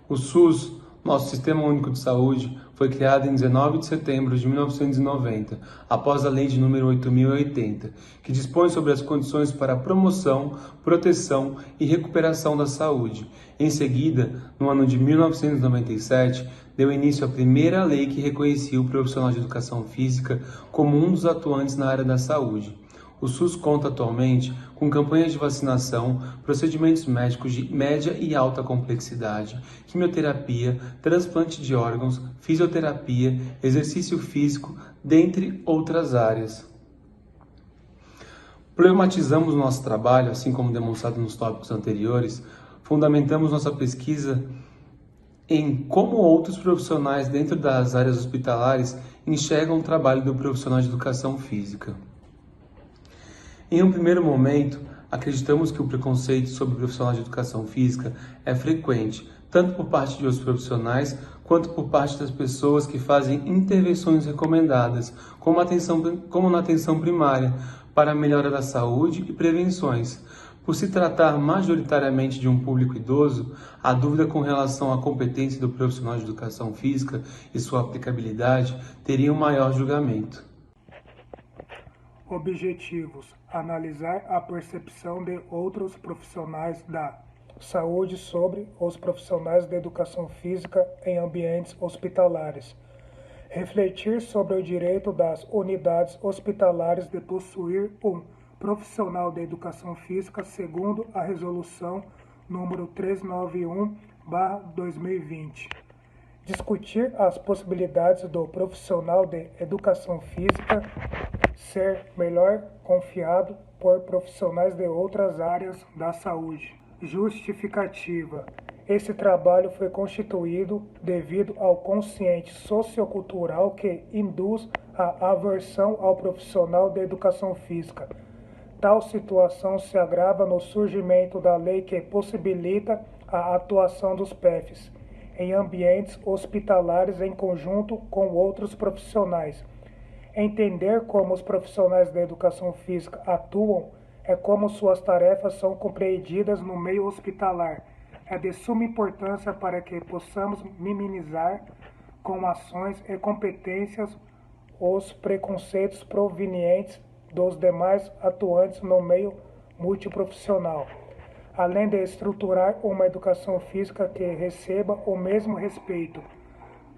O SUS, nosso Sistema Único de Saúde, foi criado em 19 de setembro de 1990, após a Lei de número 8.080, que dispõe sobre as condições para a promoção, proteção e recuperação da saúde. Em seguida, no ano de 1997, deu início à primeira lei que reconhecia o profissional de educação física como um dos atuantes na área da saúde. O SUS conta atualmente com campanhas de vacinação, procedimentos médicos de média e alta complexidade, quimioterapia, transplante de órgãos, fisioterapia, exercício físico, dentre outras áreas. Problematizamos nosso trabalho, assim como demonstrado nos tópicos anteriores, fundamentamos nossa pesquisa em como outros profissionais dentro das áreas hospitalares enxergam o trabalho do profissional de educação física. Em um primeiro momento, acreditamos que o preconceito sobre o profissional de educação física é frequente, tanto por parte de outros profissionais, quanto por parte das pessoas que fazem intervenções recomendadas, como na atenção primária, para a melhora da saúde e prevenções. Por se tratar majoritariamente de um público idoso, a dúvida com relação à competência do profissional de educação física e sua aplicabilidade teria um maior julgamento. Objetivos: analisar a percepção de outros profissionais da saúde sobre os profissionais da educação física em ambientes hospitalares. Refletir sobre o direito das unidades hospitalares de possuir um profissional da educação física segundo a resolução número 391/2020. Discutir as possibilidades do profissional de educação física ser melhor confiado por profissionais de outras áreas da saúde. Justificativa: esse trabalho foi constituído devido ao consciente sociocultural que induz a aversão ao profissional da educação física. Tal situação se agrava no surgimento da lei que possibilita a atuação dos PEFs em ambientes hospitalares em conjunto com outros profissionais. Entender como os profissionais da educação física atuam é como suas tarefas são compreendidas no meio hospitalar. É de suma importância para que possamos minimizar com ações e competências os preconceitos provenientes dos demais atuantes no meio multiprofissional, além de estruturar uma educação física que receba o mesmo respeito,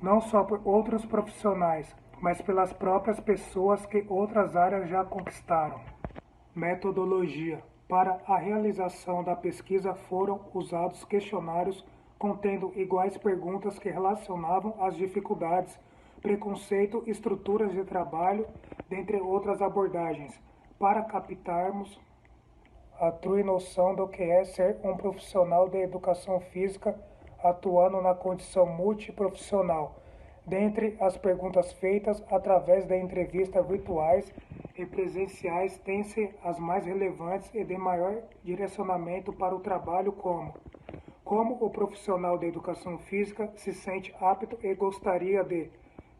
não só por outros profissionais, mas pelas próprias pessoas que outras áreas já conquistaram. Metodologia: para a realização da pesquisa foram usados questionários contendo iguais perguntas que relacionavam as dificuldades, preconceito, estruturas de trabalho, dentre outras abordagens, para captarmos a true noção do que é ser um profissional de educação física atuando na condição multiprofissional. Dentre as perguntas feitas através da entrevista virtuais e presenciais, tem-se as mais relevantes e de maior direcionamento para o trabalho como o profissional da educação física se sente apto e gostaria de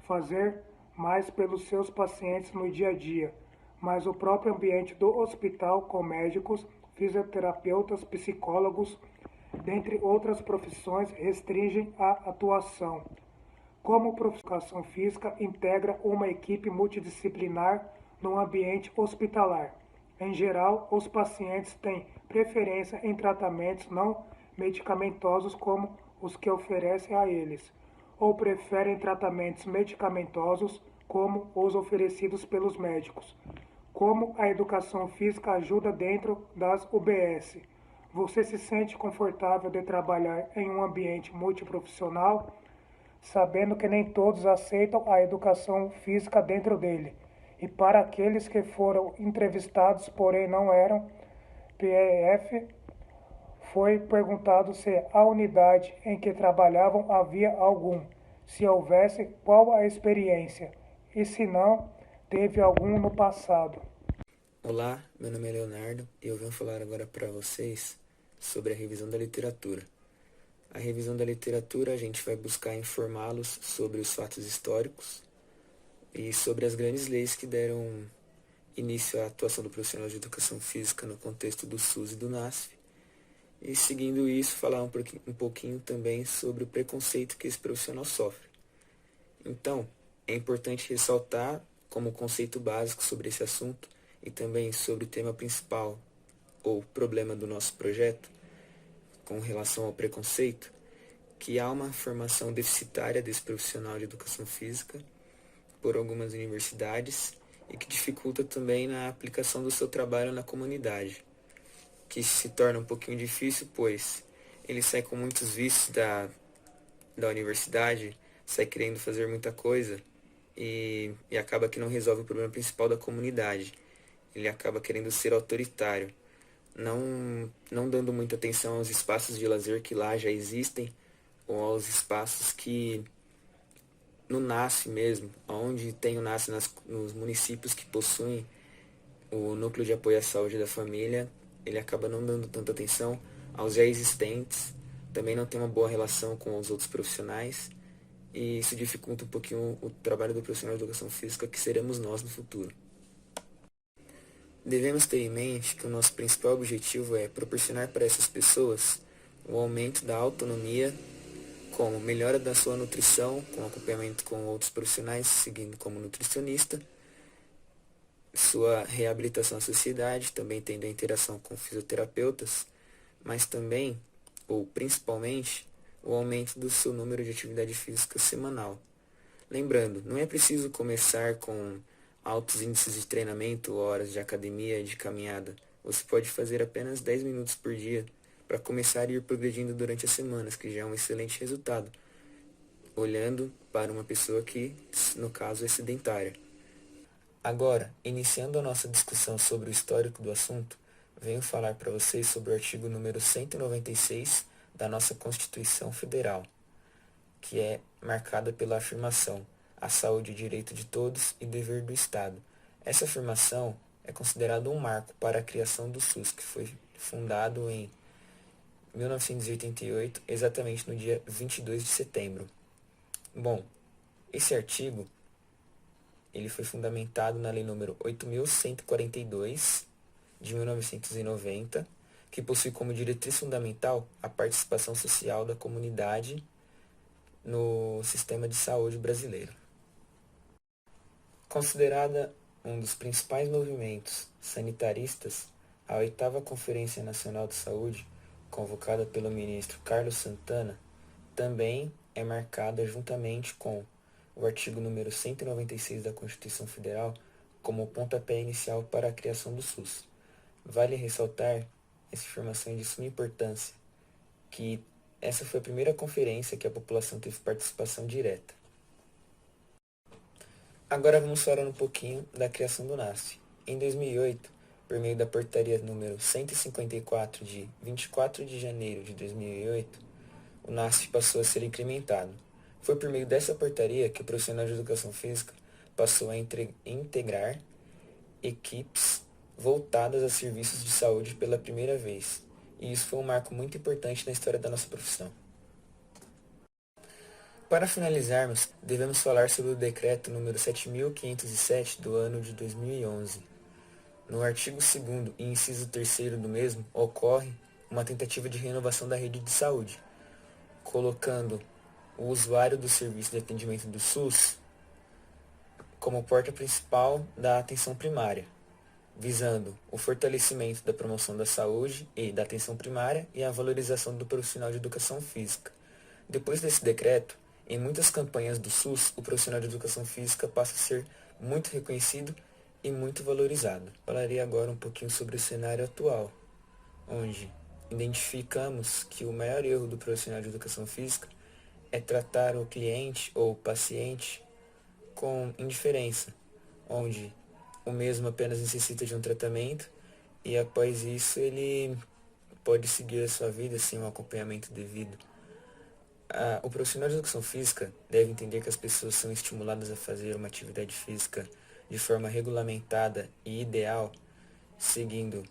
fazer mais pelos seus pacientes no dia a dia, mas o próprio ambiente do hospital com médicos, fisioterapeutas, psicólogos, dentre outras profissões, restringem a atuação. Como a educação física integra uma equipe multidisciplinar no ambiente hospitalar? Em geral, os pacientes têm preferência em tratamentos não medicamentosos como os que oferecem a eles, ou preferem tratamentos medicamentosos como os oferecidos pelos médicos. Como a educação física ajuda dentro das UBS? Você se sente confortável de trabalhar em um ambiente multiprofissional, sabendo que nem todos aceitam a educação física dentro dele? E para aqueles que foram entrevistados, porém não eram PEF, foi perguntado se a unidade em que trabalhavam havia algum. Se houvesse, qual a experiência? E se não, teve algum no passado? Olá, meu nome é Leonardo e eu venho falar agora para vocês sobre a revisão da literatura. A revisão da literatura, a gente vai buscar informá-los sobre os fatos históricos e sobre as grandes leis que deram início à atuação do profissional de educação física no contexto do SUS e do NASF, E seguindo isso, falar um pouquinho também sobre o preconceito que esse profissional sofre. Então, é importante ressaltar como conceito básico sobre esse assunto e também sobre o tema principal ou problema do nosso projeto, com relação ao preconceito, que há uma formação deficitária desse profissional de educação física por algumas universidades e que dificulta também na aplicação do seu trabalho na comunidade, que se torna um pouquinho difícil, pois ele sai com muitos vícios da universidade, sai querendo fazer muita coisa e acaba que não resolve o problema principal da comunidade. Ele acaba querendo ser autoritário, não dando muita atenção aos espaços de lazer que lá já existem, ou aos espaços que no NASF mesmo, onde tem o NASF nos municípios que possuem o Núcleo de Apoio à Saúde da Família, ele acaba não dando tanta atenção aos já existentes, também não tem uma boa relação com os outros profissionais, e isso dificulta um pouquinho o trabalho do profissional de educação física, que seremos nós no futuro. Devemos ter em mente que o nosso principal objetivo é proporcionar para essas pessoas o aumento da autonomia, como melhora da sua nutrição, com acompanhamento com outros profissionais, seguindo como nutricionista, sua reabilitação à sociedade, também tendo a interação com fisioterapeutas, mas também, ou principalmente, o aumento do seu número de atividade física semanal. Lembrando, não é preciso começar com altos índices de treinamento, horas de academia e de caminhada. Você pode fazer apenas 10 minutos por dia para começar a ir progredindo durante as semanas, que já é um excelente resultado, olhando para uma pessoa que, no caso, é sedentária. Agora, iniciando a nossa discussão sobre o histórico do assunto, venho falar para vocês sobre o artigo número 196 da nossa Constituição Federal, que é marcada pela afirmação: a saúde é direito de todos e dever do Estado. Essa afirmação é considerada um marco para a criação do SUS, que foi fundado em 1988, exatamente no dia 22 de setembro. Bom, esse artigo ele foi fundamentado na Lei nº 8.142, de 1990, que possui como diretriz fundamental a participação social da comunidade no sistema de saúde brasileiro. Considerada um dos principais movimentos sanitaristas, a 8ª Conferência Nacional de Saúde, convocada pelo ministro Carlos Santana, também é marcada juntamente com o artigo número 196 da Constituição Federal como pontapé inicial para a criação do SUS. Vale ressaltar essa informação de suma importância, que essa foi a primeira conferência que a população teve participação direta. Agora vamos falar um pouquinho da criação do NASF. Em 2008, por meio da portaria número 154 de 24 de janeiro de 2008, o NASF passou a ser incrementado. Foi por meio dessa portaria que o profissional de educação física passou a integrar equipes voltadas a serviços de saúde pela primeira vez. E isso foi um marco muito importante na história da nossa profissão. Para finalizarmos, devemos falar sobre o decreto número 7.507 do ano de 2011. No artigo 2º e inciso 3º do mesmo, ocorre uma tentativa de renovação da rede de saúde, colocando o usuário do serviço de atendimento do SUS como porta principal da atenção primária, visando o fortalecimento da promoção da saúde e da atenção primária e a valorização do profissional de educação física. Depois desse decreto, em muitas campanhas do SUS, o profissional de educação física passa a ser muito reconhecido e muito valorizado. Falarei agora um pouquinho sobre o cenário atual, onde identificamos que o maior erro do profissional de educação física é tratar o cliente ou paciente com indiferença, onde o mesmo apenas necessita de um tratamento e após isso ele pode seguir a sua vida sem um acompanhamento devido. O profissional de educação física deve entender que as pessoas são estimuladas a fazer uma atividade física de forma regulamentada e ideal, seguindo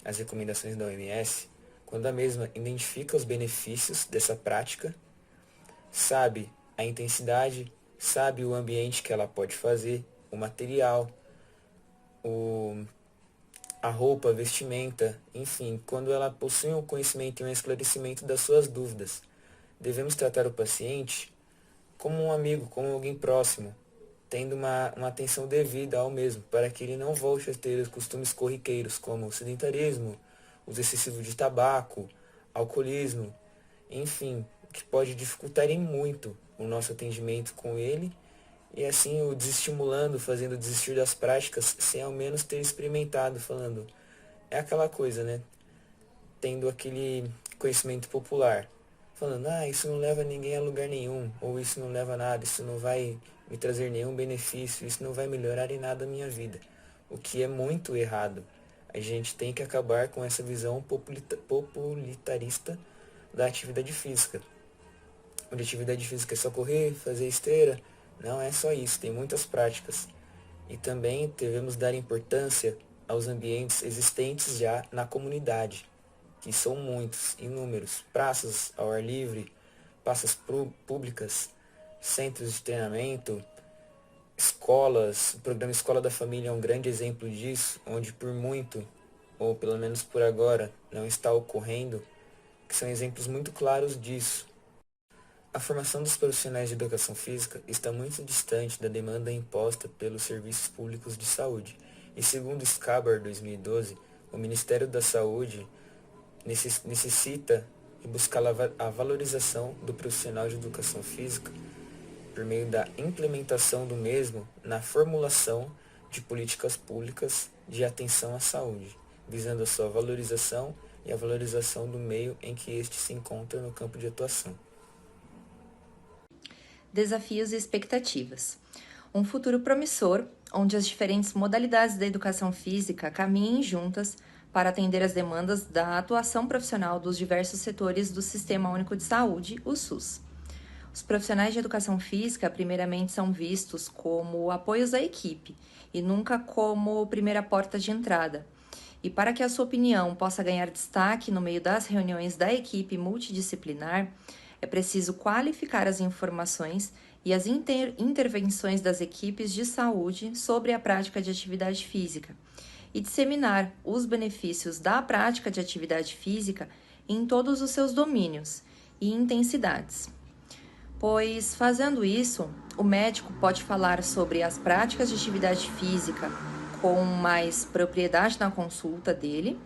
as recomendações da OMS, quando a mesma identifica os benefícios dessa prática, sabe a intensidade, sabe o ambiente que ela pode fazer, o material, a roupa, a vestimenta, enfim, quando ela possui um conhecimento e um esclarecimento das suas dúvidas. Devemos tratar o paciente como um amigo, como alguém próximo, tendo uma atenção devida ao mesmo, para que ele não volte a ter os costumes corriqueiros, como o sedentarismo, uso excessivo de tabaco, alcoolismo, enfim, que pode dificultar em muito o nosso atendimento com ele, e assim o desestimulando, fazendo desistir das práticas, sem ao menos ter experimentado, falando. É aquela coisa, né? Tendo aquele conhecimento popular, falando, isso não leva ninguém a lugar nenhum, ou isso não leva a nada, isso não vai me trazer nenhum benefício, isso não vai melhorar em nada a minha vida. O que é muito errado. A gente tem que acabar com essa visão populitarista da atividade física. Onde a atividade física é só correr, fazer esteira. Não é só isso, tem muitas práticas. E também devemos dar importância aos ambientes existentes já na comunidade, que são muitos, inúmeros, praças ao ar livre, praças públicas, centros de treinamento, escolas. O programa Escola da Família é um grande exemplo disso, onde por muito, ou pelo menos por agora, não está ocorrendo, que são exemplos muito claros disso. A formação dos profissionais de educação física está muito distante da demanda imposta pelos serviços públicos de saúde, e segundo Scabar 2012, o Ministério da Saúde necessita buscar a valorização do profissional de educação física por meio da implementação do mesmo na formulação de políticas públicas de atenção à saúde, visando a sua valorização e a valorização do meio em que este se encontra no campo de atuação. Desafios e expectativas. Um futuro promissor, onde as diferentes modalidades da educação física caminhem juntas para atender as demandas da atuação profissional dos diversos setores do Sistema Único de Saúde, o SUS. Os profissionais de educação física, primeiramente, são vistos como apoios à equipe e nunca como primeira porta de entrada. E para que a sua opinião possa ganhar destaque no meio das reuniões da equipe multidisciplinar, é preciso qualificar as informações e as intervenções das equipes de saúde sobre a prática de atividade física e disseminar os benefícios da prática de atividade física em todos os seus domínios e intensidades. Pois, fazendo isso, o médico pode falar sobre as práticas de atividade física com mais propriedade na consulta dele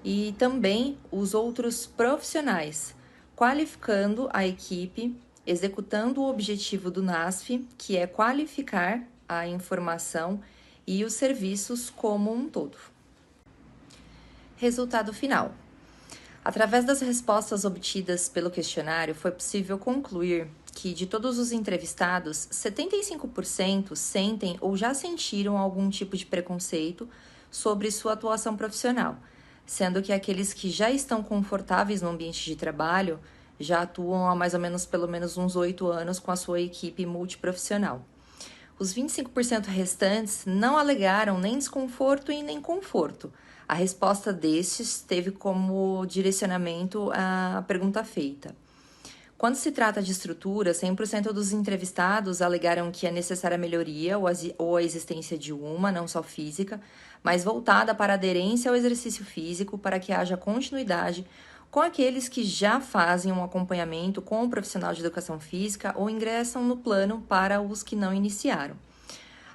e também os outros profissionais, qualificando a equipe, executando o objetivo do NASF, que é qualificar a informação e os serviços como um todo. Resultado final. Através das respostas obtidas pelo questionário, foi possível concluir que, de todos os entrevistados, 75% sentem ou já sentiram algum tipo de preconceito sobre sua atuação profissional, sendo que aqueles que já estão confortáveis no ambiente de trabalho já atuam há mais ou menos pelo menos uns 8 anos com a sua equipe multiprofissional. Os 25% restantes não alegaram nem desconforto e nem conforto. A resposta destes teve como direcionamento a pergunta feita. Quando se trata de estrutura, 100% dos entrevistados alegaram que é necessária melhoria ou a existência de uma, não só física, mas voltada para a aderência ao exercício físico para que haja continuidade com aqueles que já fazem um acompanhamento com o profissional de educação física ou ingressam no plano para os que não iniciaram.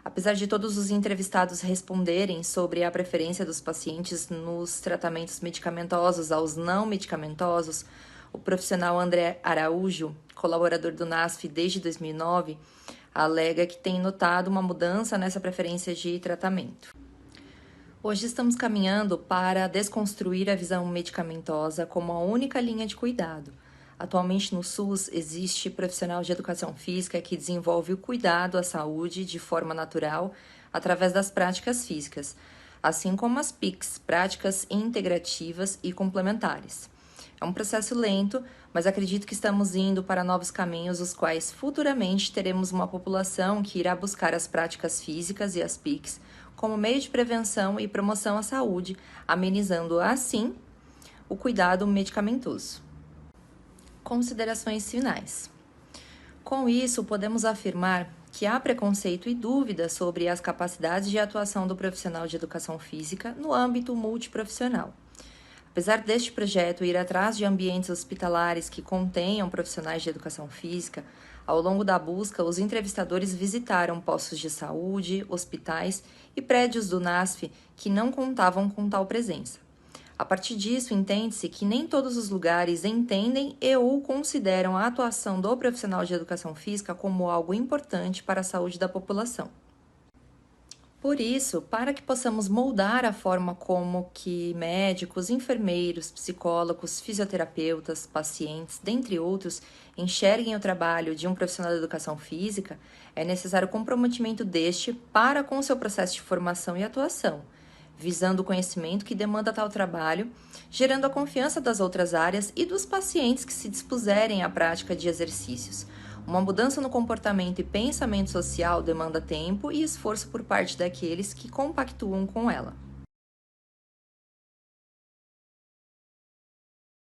Apesar de todos os entrevistados responderem sobre a preferência dos pacientes nos tratamentos medicamentosos aos não medicamentosos, o profissional André Araújo, colaborador do NASF desde 2009, alega que tem notado uma mudança nessa preferência de tratamento. Hoje estamos caminhando para desconstruir a visão medicamentosa como a única linha de cuidado. Atualmente no SUS existe profissional de educação física que desenvolve o cuidado à saúde de forma natural através das práticas físicas, assim como as PICs, práticas integrativas e complementares. É um processo lento, mas acredito que estamos indo para novos caminhos, os quais futuramente teremos uma população que irá buscar as práticas físicas e as PICs como meio de prevenção e promoção à saúde, amenizando assim o cuidado medicamentoso. Considerações finais. Com isso, podemos afirmar que há preconceito e dúvida sobre as capacidades de atuação do profissional de educação física no âmbito multiprofissional. Apesar deste projeto ir atrás de ambientes hospitalares que contenham profissionais de educação física, ao longo da busca, os entrevistadores visitaram postos de saúde, hospitais e prédios do NASF que não contavam com tal presença. A partir disso, entende-se que nem todos os lugares entendem ou consideram a atuação do profissional de educação física como algo importante para a saúde da população. Por isso, para que possamos moldar a forma como que médicos, enfermeiros, psicólogos, fisioterapeutas, pacientes, dentre outros, enxerguem o trabalho de um profissional de educação física, é necessário o comprometimento deste para com o seu processo de formação e atuação, visando o conhecimento que demanda tal trabalho, gerando a confiança das outras áreas e dos pacientes que se dispuserem à prática de exercícios. Uma mudança no comportamento e pensamento social demanda tempo e esforço por parte daqueles que compactuam com ela.